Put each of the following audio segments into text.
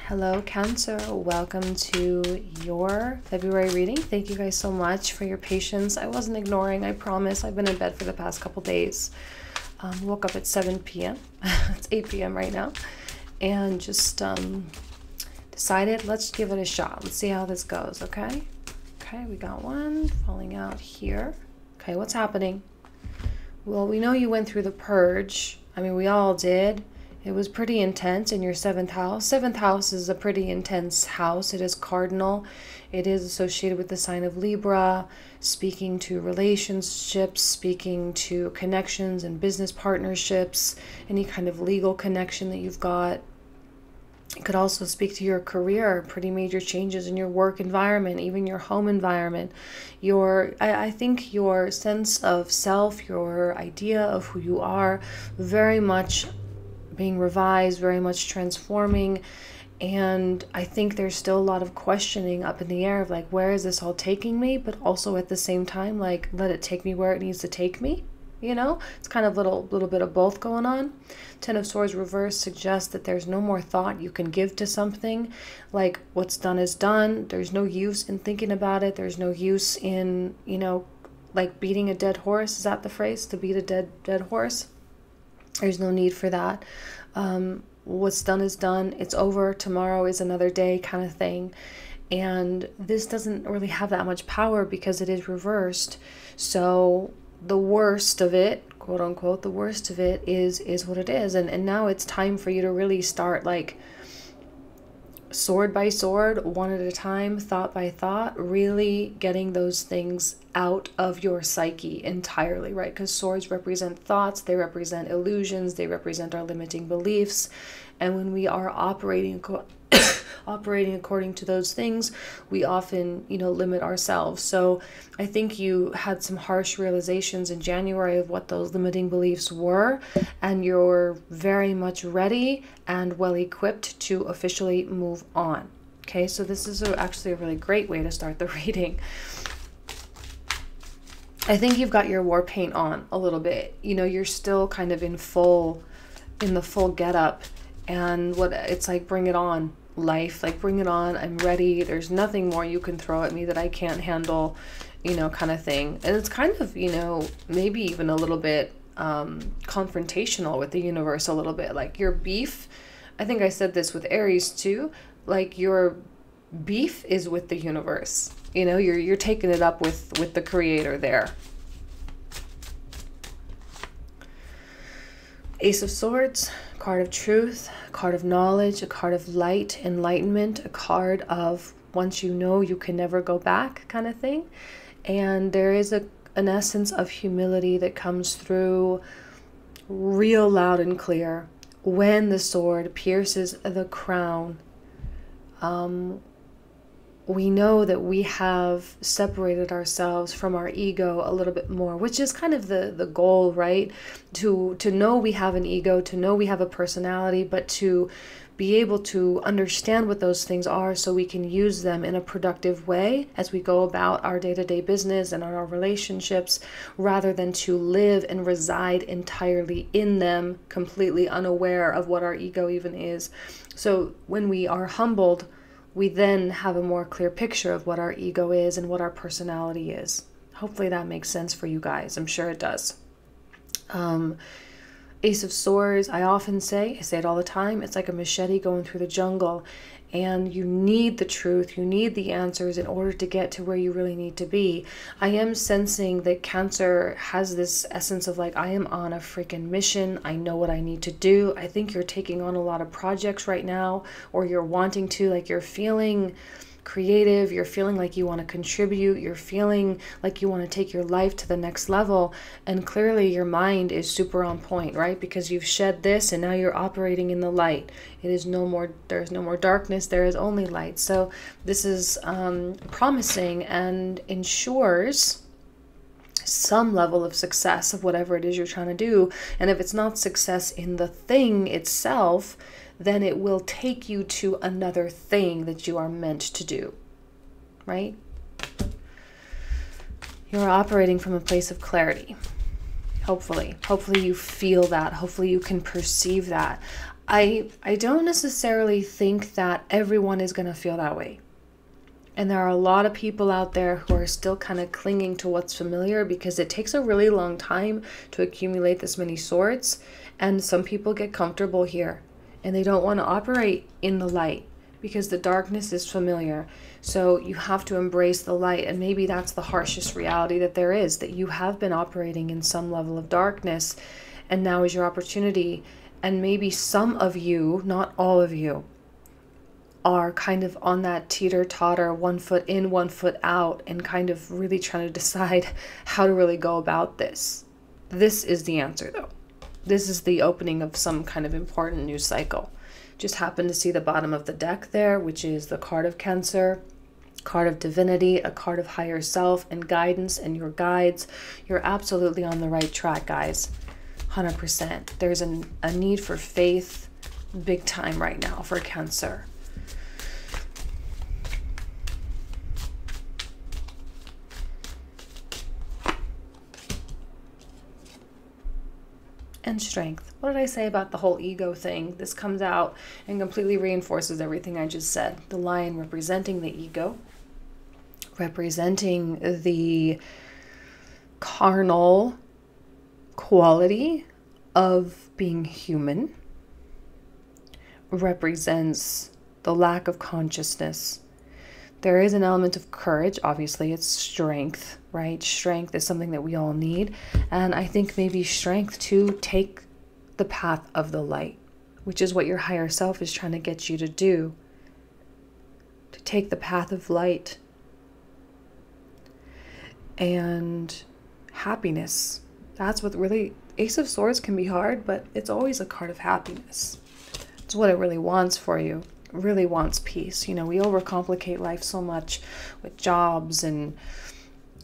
Hello, Cancer. Welcome to your February reading. Thank you guys so much for your patience. I wasn't ignoring, I promise. I've been in bed for the past couple days. Woke up at 7 p.m. It's 8 p.m. right now. And just decided, let's give it a shot. Let's see how this goes, okay? Okay, we got one falling out here. Okay, what's happening? Well, we know you went through the purge. I mean, we all did. It was pretty intense in your 7th house. 7th house is a pretty intense house. It is cardinal. It is associated with the sign of Libra, speaking to relationships, speaking to connections and business partnerships, any kind of legal connection that you've got. It could also speak to your career, pretty major changes in your work environment, even your home environment. I think your sense of self, your idea of who you are, very much being revised, very much transforming. And I think there's still a lot of questioning up in the air of like, where is this all taking me? But also at the same time, like, let it take me where it needs to take me. You know, it's kind of little bit of both going on. 10 of Swords reverse suggests that there's no more thought you can give to something. Like, what's done is done. There's no use in thinking about it. There's no use in, you know, like beating a dead horse. Is that the phrase? To beat a dead horse? There's no need for that. What's done is done. It's over. Tomorrow is another day, kind of thing. And this doesn't really have that much power because it is reversed. So the worst of it, quote unquote, the worst of it is what it is. And now it's time for you to really start, like, sword by sword, one at a time, thought by thought, really getting those things out of your psyche entirely, right? Because swords represent thoughts, they represent illusions, they represent our limiting beliefs. And when we are operating according to those things, we often, you know, limit ourselves. So I think you had some harsh realizations in January of what those limiting beliefs were, and you're very much ready and well equipped to officially move on. Okay, so this is actually a really great way to start the reading. I think you've got your war paint on a little bit. You know, you're still kind of in the full getup, and what it's like, bring it on, life, like, bring it on. I'm ready. There's nothing more you can throw at me that I can't handle, you know, kind of thing. And it's kind of, you know, maybe even a little bit confrontational with the universe a little bit. Like, your beef, I think I said this with Aries too, like, your beef is with the universe. You know, you're taking it up with the creator there. Ace of Swords, card of truth, card of knowledge, a card of light, enlightenment, a card of once you know you can never go back kind of thing. And there is an essence of humility that comes through real loud and clear when the sword pierces the crown. We know that we have separated ourselves from our ego a little bit more, which is kind of the goal, right? To know we have an ego, to know we have a personality, but to be able to understand what those things are so we can use them in a productive way as we go about our day-to-day business and our relationships, rather than to live and reside entirely in them, completely unaware of what our ego even is. So when we are humbled, we then have a more clear picture of what our ego is and what our personality is. Hopefully that makes sense for you guys. I'm sure it does. Ace of Swords, I say it all the time, it's like a machete going through the jungle. And you need the truth, you need the answers in order to get to where you really need to be. I am sensing that Cancer has this essence of like, I am on a freaking mission. I know what I need to do. I think you're taking on a lot of projects right now, or you're wanting to, like, you're feeling creative, you're feeling like you want to contribute, you're feeling like you want to take your life to the next level. And clearly your mind is super on point, right? Because you've shed this and now you're operating in the light. There's no more darkness, there is only light. So this is promising and ensures some level of success of whatever it is you're trying to do. And if it's not success in the thing itself, then it will take you to another thing that you are meant to do, right? You're operating from a place of clarity. Hopefully you feel that. Hopefully you can perceive that. I don't necessarily think that everyone is going to feel that way. And there are a lot of people out there who are still kind of clinging to what's familiar because it takes a really long time to accumulate this many swords. And some people get comfortable here and they don't want to operate in the light because the darkness is familiar. So you have to embrace the light. And maybe that's the harshest reality that there is, that you have been operating in some level of darkness and now is your opportunity. And maybe some of you, not all of you, are kind of on that teeter-totter, 1 foot in, 1 foot out, and kind of really trying to decide how to really go about this. This is the answer, though. This is the opening of some kind of important new cycle. Just happened to see the bottom of the deck there, which is the card of Cancer, card of divinity, a card of higher self and guidance and your guides. You're absolutely on the right track, guys. 100%. There's a need for faith big time right now for Cancer. And strength. What did I say about the whole ego thing? This comes out and completely reinforces everything I just said. The lion representing the ego, representing the carnal quality of being human, represents the lack of consciousness. There is an element of courage. Obviously, it's strength, right? Strength is something that we all need. And I think maybe strength to take the path of the light, which is what your higher self is trying to get you to do. To take the path of light. And happiness. That's what really, Ace of Swords can be hard, but it's always a card of happiness. It's what it really wants for you. Really wants peace. You know, we overcomplicate life so much with jobs and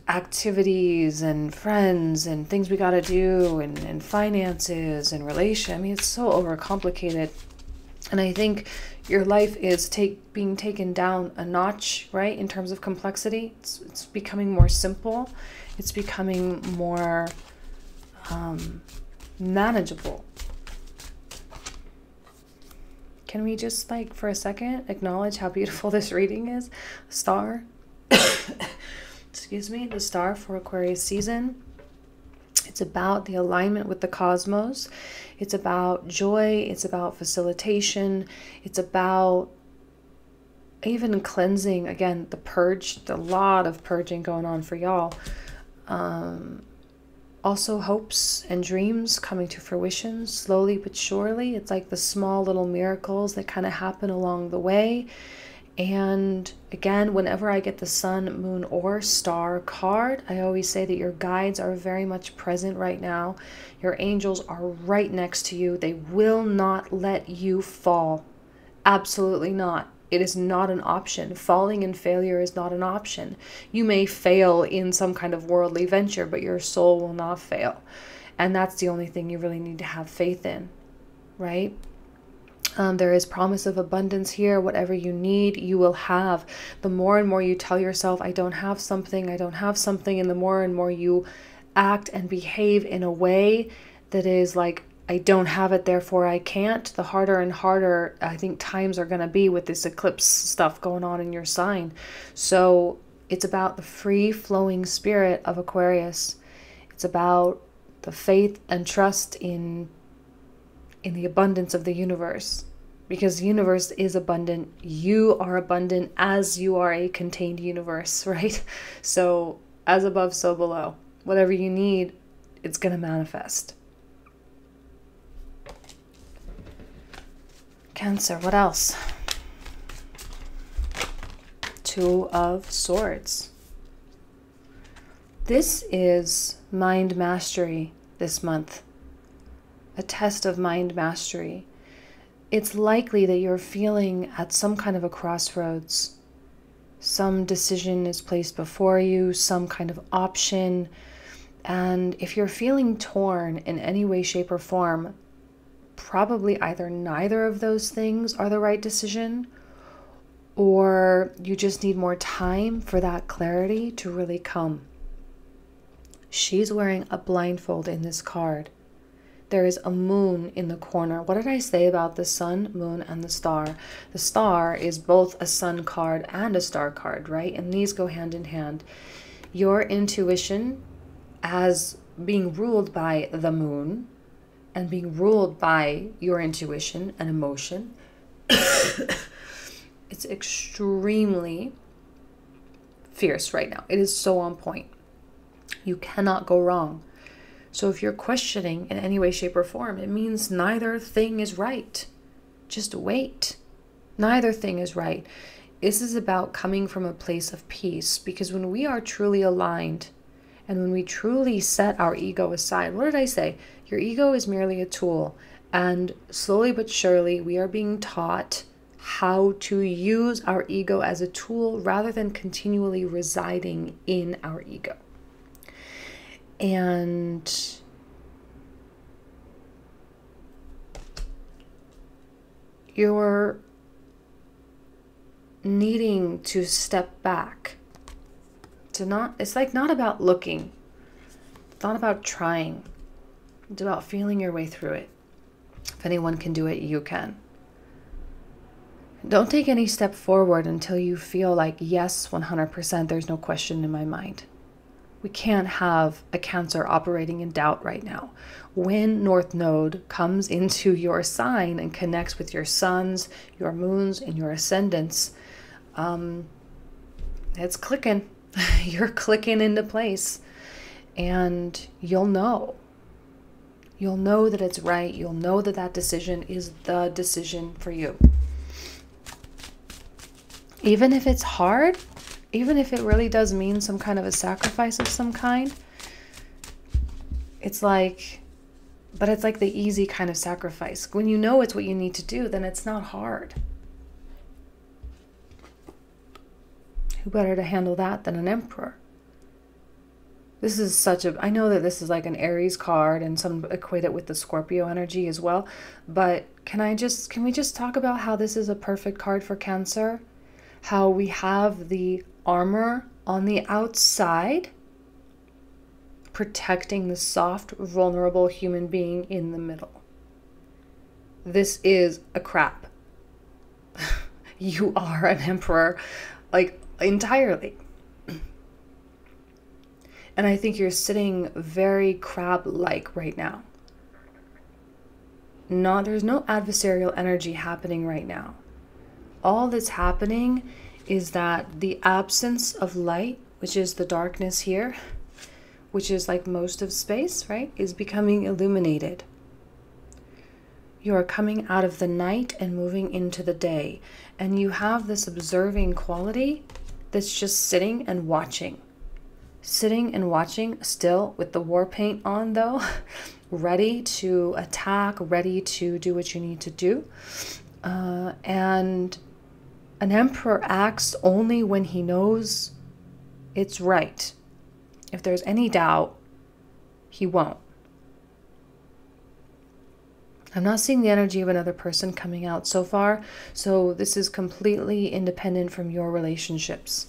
activities and friends and things we got to do and finances and relation. I mean, it's so overcomplicated. And I think your life is being taken down a notch, right? In terms of complexity, it's becoming more simple. It's becoming more manageable. Can we just, like, for a second, acknowledge how beautiful this reading is? Star. Excuse me. The star for Aquarius season. It's about the alignment with the cosmos. It's about joy. It's about facilitation. It's about even cleansing. Again, the purge. A lot of purging going on for y'all. Also hopes and dreams coming to fruition slowly but surely. It's like the small little miracles that kind of happen along the way. And again, whenever I get the sun, moon, or star card, I always say that your guides are very much present right now. Your angels are right next to you. They will not let you fall. Absolutely not. It is not an option. Falling and failure is not an option. You may fail in some kind of worldly venture, but your soul will not fail. And that's the only thing you really need to have faith in, right? There is promise of abundance here. Whatever you need, you will have. The more and more you tell yourself, I don't have something, and the more and more you act and behave in a way that is like, I don't have it, therefore I can't, the harder and harder I think times are going to be with this eclipse stuff going on in your sign. So it's about the free-flowing spirit of Aquarius. It's about the faith and trust in the abundance of the universe. Because the universe is abundant. You are abundant as you are a contained universe, right? So as above, so below. Whatever you need, it's going to manifest. Cancer, what else? Two of Swords. This is mind mastery this month. A test of mind mastery. It's likely that you're feeling at some kind of a crossroads. Some decision is placed before you, some kind of option. And if you're feeling torn in any way, shape, or form, probably either neither of those things are the right decision, or you just need more time for that clarity to really come. She's wearing a blindfold in this card. there is a moon in the corner. What did I say about the sun, moon, and the star? The star is both a sun card and a star card, right? And these go hand in hand. Your intuition as being ruled by the moon and being ruled by your intuition and emotion. It's extremely fierce right now. It is so on point. You cannot go wrong. So if you're questioning in any way, shape, or form, it means neither thing is right. Just wait. Neither thing is right. This is about coming from a place of peace, because when we are truly aligned and when we truly set our ego aside, what did I say? Your ego is merely a tool, and slowly but surely we are being taught how to use our ego as a tool rather than continually residing in our ego. And you're needing to step back to not, it's like not about looking, it's not about trying, it's about feeling your way through it. If anyone can do it, you can. Don't take any step forward until you feel like, yes, 100%, there's no question in my mind. We can't have a Cancer operating in doubt right now. When North Node comes into your sign and connects with your suns, your moons, and your ascendants, it's clicking. You're clicking into place. And you'll know. You'll know that it's right. You'll know that that decision is the decision for you. Even if it's hard, even if it really does mean some kind of a sacrifice of some kind, it's like, but it's like the easy kind of sacrifice. When you know it's what you need to do, then it's not hard. Who better to handle that than an emperor? This is such a, I know that this is like an Aries card and some equate it with the Scorpio energy as well, but can we just talk about how this is a perfect card for Cancer? How we have the armor on the outside protecting the soft, vulnerable human being in the middle. This is a crap. You are an emperor, like, entirely. And I think you're sitting very crab-like right now. There's no adversarial energy happening right now. All that's happening is that the absence of light, which is the darkness here, which is like most of space, right, is becoming illuminated. You are coming out of the night and moving into the day. And you have this observing quality that's just sitting and watching. Sitting and watching, still with the war paint on though, ready to attack, ready to do what you need to do. And an emperor acts only when he knows it's right. If there's any doubt, he won't. I'm not seeing the energy of another person coming out so far, so this is completely independent from your relationships,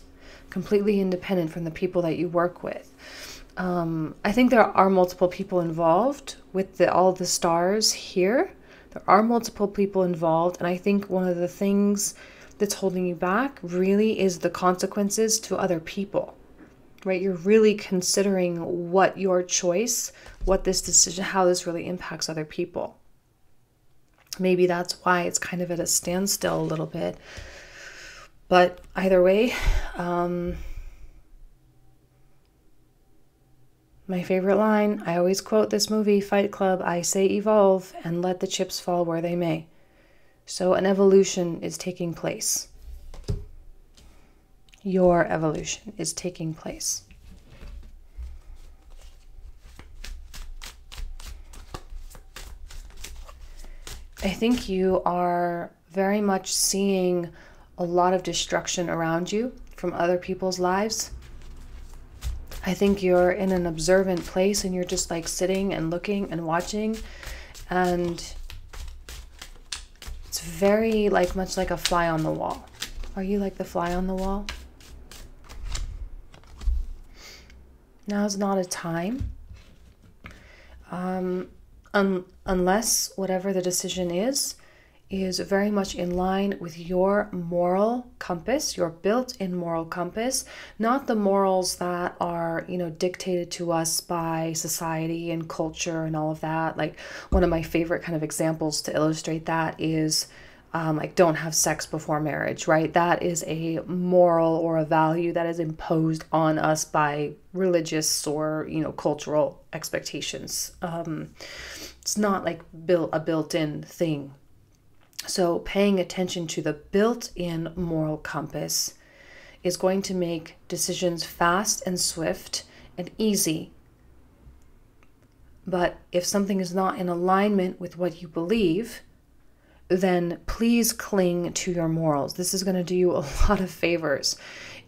completely independent from the people that you work with. I think there are multiple people involved with all the stars here. There are multiple people involved, and I think one of the things that's holding you back really is the consequences to other people, right? You're really considering what your choice, what this decision, how this really impacts other people. Maybe that's why it's kind of at a standstill a little bit. But either way, my favorite line, I always quote this movie, Fight Club, I say evolve and let the chips fall where they may. So an evolution is taking place. Your evolution is taking place. I think you are very much seeing a lot of destruction around you from other people's lives. I think you're in an observant place and you're just like sitting and looking and watching, and it's very much like a fly on the wall. Are you like the fly on the wall? Now's not a time. unless whatever the decision is very much in line with your moral compass, your built-in moral compass, not the morals that are, dictated to us by society and culture and all of that. Like, one of my favorite kind of examples to illustrate that is like, don't have sex before marriage, right? That is a moral or a value that is imposed on us by religious or, cultural expectations. It's not like a built-in thing. So paying attention to the built-in moral compass is going to make decisions fast and swift and easy. But if something is not in alignment with what you believe, then please cling to your morals. This is going to do you a lot of favors.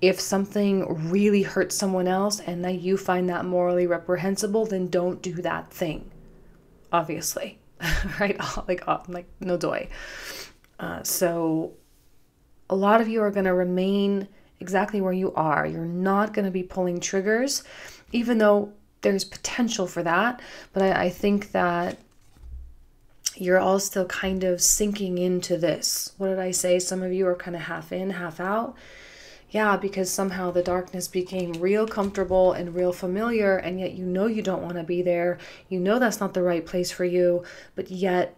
If something really hurts someone else and that you find that morally reprehensible, then don't do that thing, obviously. Right? Like no doy. So a lot of you are going to remain exactly where you are. You're not going to be pulling triggers, even though there's potential for that. But I think that you're all still kind of sinking into this. What did I say? Some of you are kind of half in, half out. Yeah, because somehow the darkness became real comfortable and real familiar, and yet you don't want to be there. That's not the right place for you, but yet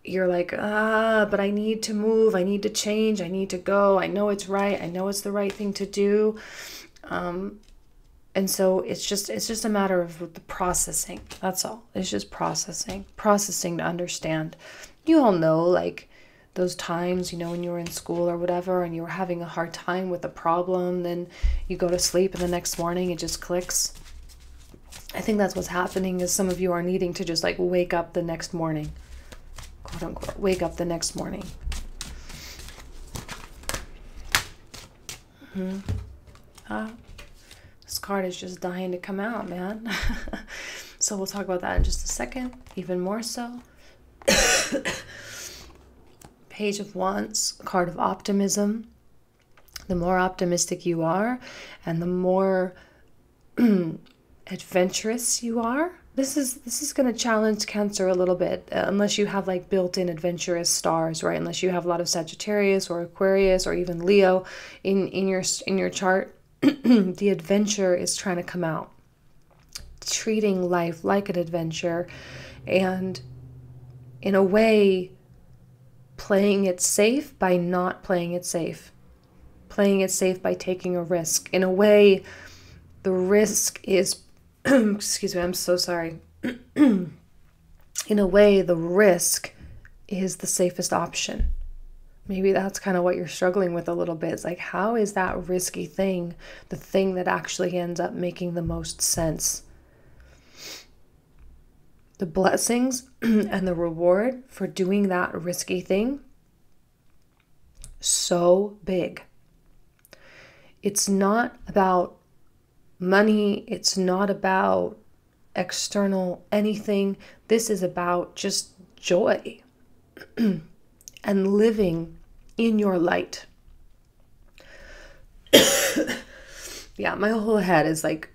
you're like, but I need to move, I need to change, I need to go. I know it's right. I know it's the right thing to do. And so it's just a matter of the processing. That's all. It's just processing to understand. You all know, like, those times, when you were in school or whatever, and you were having a hard time with a problem, then you go to sleep and the next morning it just clicks. I think that's what's happening, is some of you are needing to just like wake up the next morning, quote unquote, wake up the next morning. This card is just dying to come out, man. So we'll talk about that in just a second, even more so. Page of Wands, card of optimism. The more optimistic you are and the more adventurous you are, this is going to challenge Cancer a little bit, unless you have like built-in adventurous stars, right? Unless you have a lot of Sagittarius or Aquarius or even Leo in your chart. The adventure is trying to come out. Treating life like an adventure, and in a way playing it safe by not playing it safe. Playing it safe by taking a risk. In a way, the risk is excuse me, I'm so sorry. In a way, the risk is the safest option. Maybe that's kind of what you're struggling with a little bit. It's like, how is that risky thing the thing that actually ends up making the most sense? The blessings and the reward for doing that risky thing, so big. It's not about money. It's not about external anything. This is about just joy and living in your light. Yeah, my whole head is like,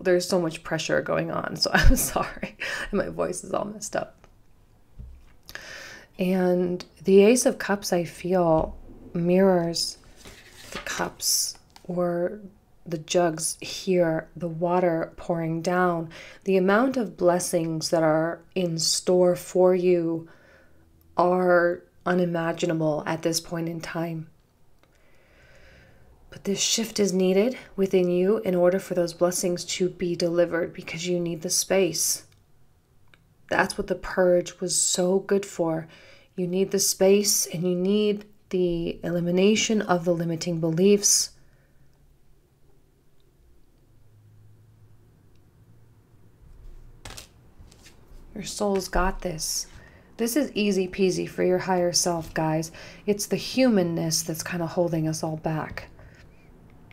there's so much pressure going on. So I'm sorry. My voice is all messed up. And the Ace of Cups, I feel, mirrors the cups or the jugs here, the water pouring down. The amount of blessings that are in store for you are unimaginable at this point in time. But this shift is needed within you in order for those blessings to be delivered, because you need the space. That's what the purge was so good for. You need the space, and you need the elimination of the limiting beliefs. Your soul's got this. This is easy peasy for your higher self, guys. It's the humanness that's kind of holding us all back.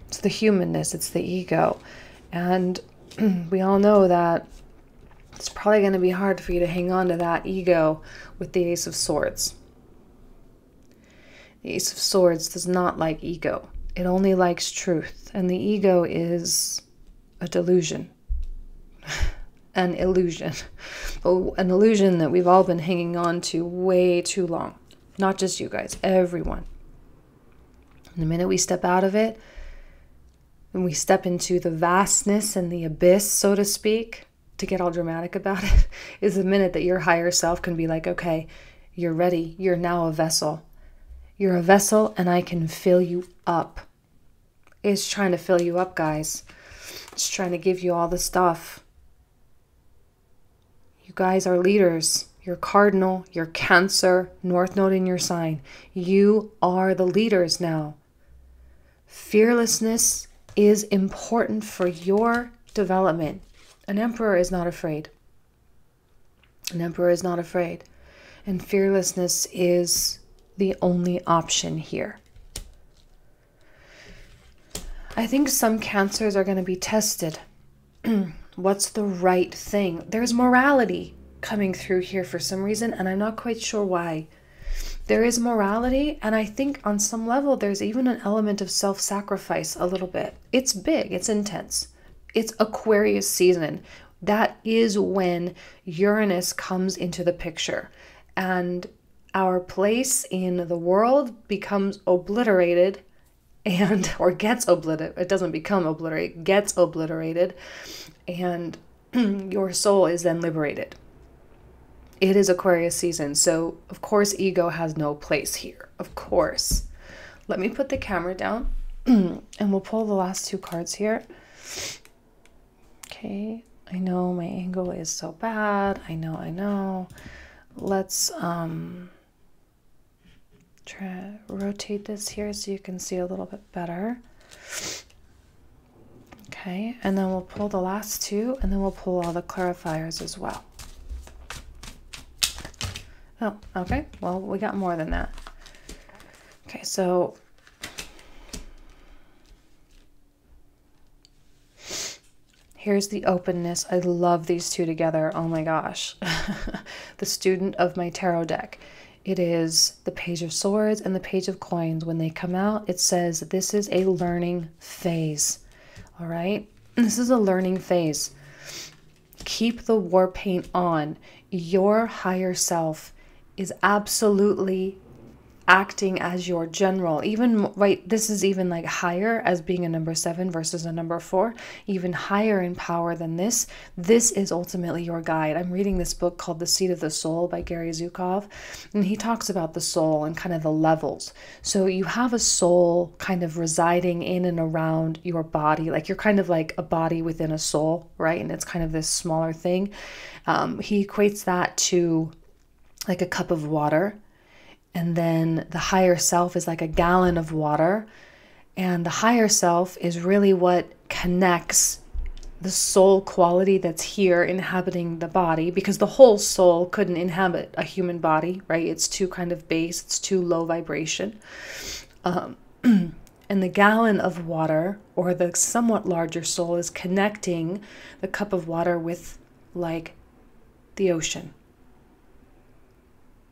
It's the humanness, it's the ego. And we all know that it's probably going to be hard for you to hang on to that ego with the Ace of Swords. The Ace of Swords does not like ego. It only likes truth. And the ego is a delusion, an illusion. but an illusion that we've all been hanging on to way too long. Not just you guys, everyone. And the minute we step out of it, and we step into the vastness and the abyss, so to speak, to get all dramatic about it, is the minute that your higher self can be like, okay, you're ready. You're now a vessel. You're a vessel and I can fill you up. It's trying to fill you up, guys. It's trying to give you all the stuff. You guys are leaders. You're cardinal, you're Cancer, North Node in your sign. You are the leaders now. Fearlessness is important for your development. An emperor is not afraid. An emperor is not afraid. And fearlessness is the only option here. I think some Cancers are going to be tested. What's the right thing? There's morality coming through here for some reason, and I'm not quite sure why. There is morality, and I think on some level there's even an element of self-sacrifice a little bit. It's big, it's intense. It's Aquarius season. That is when Uranus comes into the picture, and our place in the world becomes obliterated, or gets obliterated. It doesn't become obliterated, gets obliterated, and your soul is then liberated. It is Aquarius season, so of course ego has no place here, of course. Let me put the camera down and we'll pull the last two cards here. Okay, I know my angle is so bad. I know. Let's try rotate this here so you can see a little bit better. Okay, and then we'll pull the last two, and then we'll pull all the clarifiers as well. Oh, okay. Well, we got more than that. Okay, so here's the openness. I love these two together. Oh my gosh. The student of my tarot deck. It is the Page of Swords and the Page of Coins. When they come out, it says this is a learning phase. All right? This is a learning phase. Keep the war paint on. Your higher self is absolutely acting as your general. Even, right, this is even like higher as being a number 7 versus a number 4, even higher in power than this. This is ultimately your guide. I'm reading this book called The Seat of the Soul by Gary Zukov, and he talks about the soul and kind of the levels. So you have a soul kind of residing in and around your body, like you're kind of like a body within a soul, right? And it's kind of this smaller thing. He equates that to like a cup of water. And then the higher self is like a gallon of water. And the higher self is really what connects the soul quality that's here inhabiting the body, because the whole soul couldn't inhabit a human body, right? It's too kind of base, it's too low vibration. And the gallon of water, or the somewhat larger soul, is connecting the cup of water with like the ocean.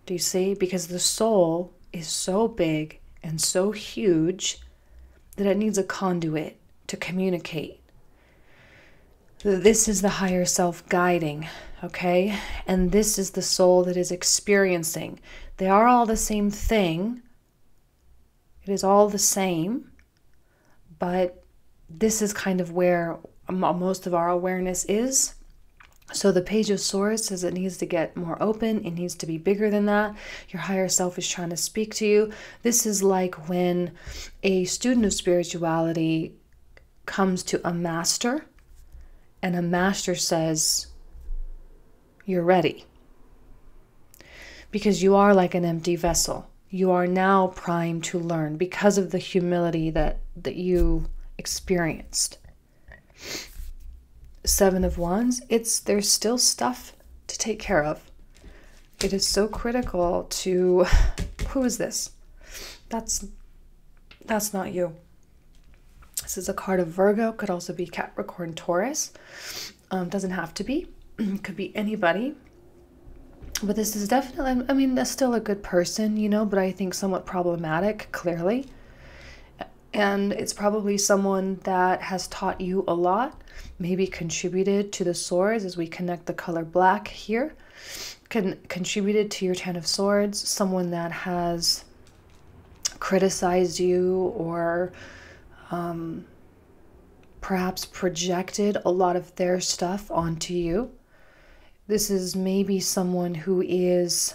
Do you see? Because the soul is so big and so huge that it needs a conduit to communicate. This is the higher self guiding, okay? And this is the soul that is experiencing. They are all the same thing. It is all the same, but this is kind of where most of our awareness is. So the Page of Swords says it needs to get more open. It needs to be bigger than that. Your higher self is trying to speak to you. This is like when a student of spirituality comes to a master, and a master says, you're ready. Because you are like an empty vessel. You are now primed to learn because of the humility that you experienced. Seven of Wands, there's still stuff to take care of. It is so critical to, who is this? That's not you. This is a card of Virgo, could also be Capricorn, Taurus. Doesn't have to be, could be anybody. But this is definitely, I mean, that's still a good person, you know, but I think somewhat problematic, clearly. And it's probably someone that has taught you a lot, maybe contributed to the swords as we connect the color black here, contributed to your Ten of Swords, someone that has criticized you or perhaps projected a lot of their stuff onto you. This is maybe someone who is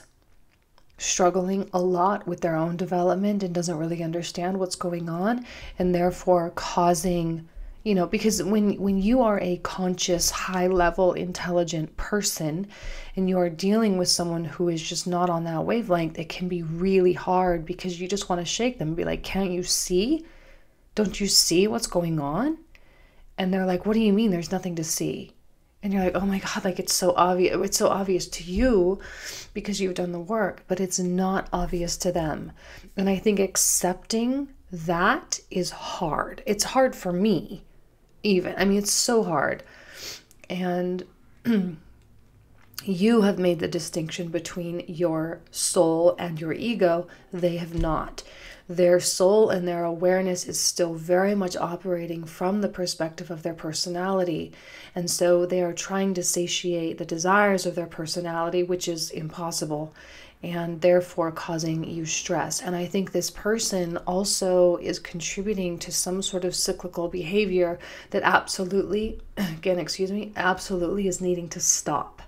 struggling a lot with their own development and doesn't really understand what's going on, and therefore causing, you know, because when you are a conscious, high level, intelligent person and you are dealing with someone who is just not on that wavelength, it can be really hard because you just want to shake them and be like, can't you see? Don't you see what's going on? And they're like, what do you mean there's nothing to see? And you're like, oh my God, like it's so obvious. It's so obvious to you because you've done the work, but it's not obvious to them. And I think accepting that is hard. It's hard for me even. I mean, it's so hard. And you have made the distinction between your soul and your ego. They have not. Their soul and their awareness is still very much operating from the perspective of their personality. And so they are trying to satiate the desires of their personality, which is impossible, and therefore causing you stress. And I think this person also is contributing to some sort of cyclical behavior that absolutely, again, excuse me, absolutely is needing to stop.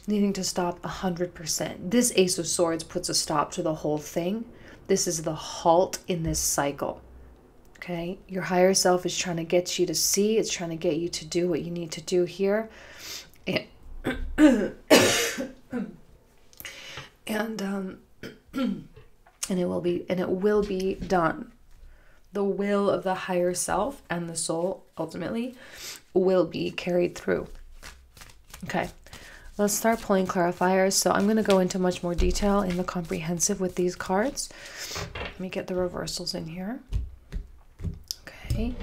Needing to stop 100%. This Ace of Swords puts a stop to the whole thing. This is the halt in this cycle. Okay? Your higher self is trying to get you to see. It's trying to get you to do what you need to do here. And and it will be done. The will of the higher self and the soul ultimately will be carried through. Okay. Let's start pulling clarifiers. So I'm going to go into much more detail in the comprehensive with these cards. Let me get the reversals in here. Okay.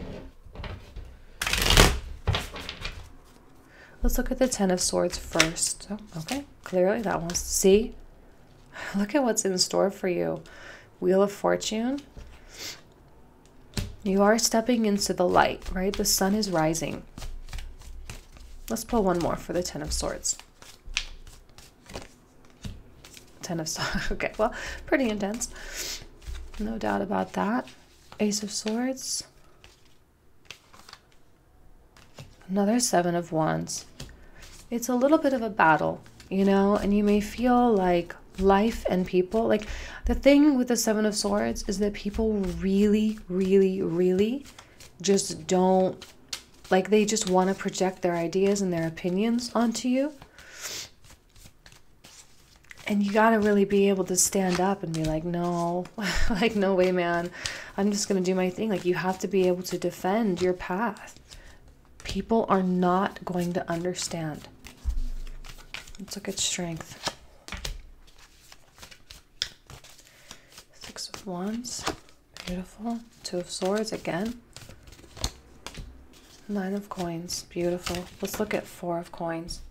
Let's look at the Ten of Swords first. Oh, okay. Clearly that wants to see. Look at what's in store for you. Wheel of Fortune. You are stepping into the light, right? The sun is rising. Let's pull one more for the Ten of Swords. Ten of Swords. Okay, well, pretty intense. No doubt about that. Ace of Swords. Another Seven of Wands. It's a little bit of a battle, you know, and you may feel like life and people, like the thing with the Seven of Swords is that people really, really, really just don't, like they just want to project their ideas and their opinions onto you. And you got to really be able to stand up and be like, no, like, no way, man. I'm just going to do my thing. Like, you have to be able to defend your path. People are not going to understand. Let's look at strength. Six of Wands. Beautiful. Two of Swords again. Nine of Coins. Beautiful. Let's look at Four of Coins.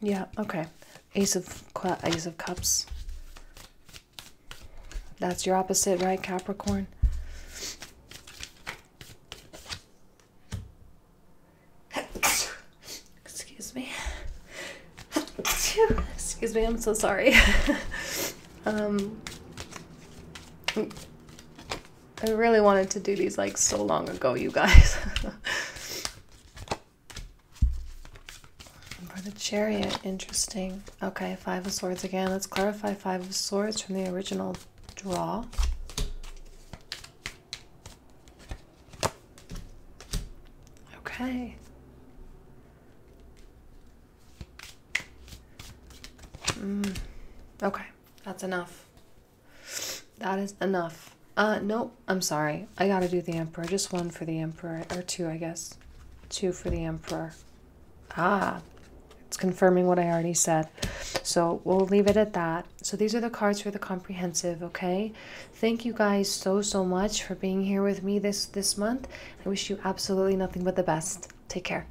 Yeah, okay. Ace of Cups. That's your opposite, right, Capricorn? Excuse me. Excuse me, I'm so sorry. I really wanted to do these like so long ago, you guys. For the Chariot, interesting. Okay, Five of Swords again. Let's clarify Five of Swords from the original draw. Okay. Okay, that's enough. That is enough. Nope, I'm sorry. I gotta do the Emperor. Just one for the Emperor, or two, I guess. Two for the Emperor. Ah, it's confirming what I already said. So we'll leave it at that. So these are the cards for the comprehensive, okay? Thank you guys so much for being here with me this month. I wish you absolutely nothing but the best. Take care.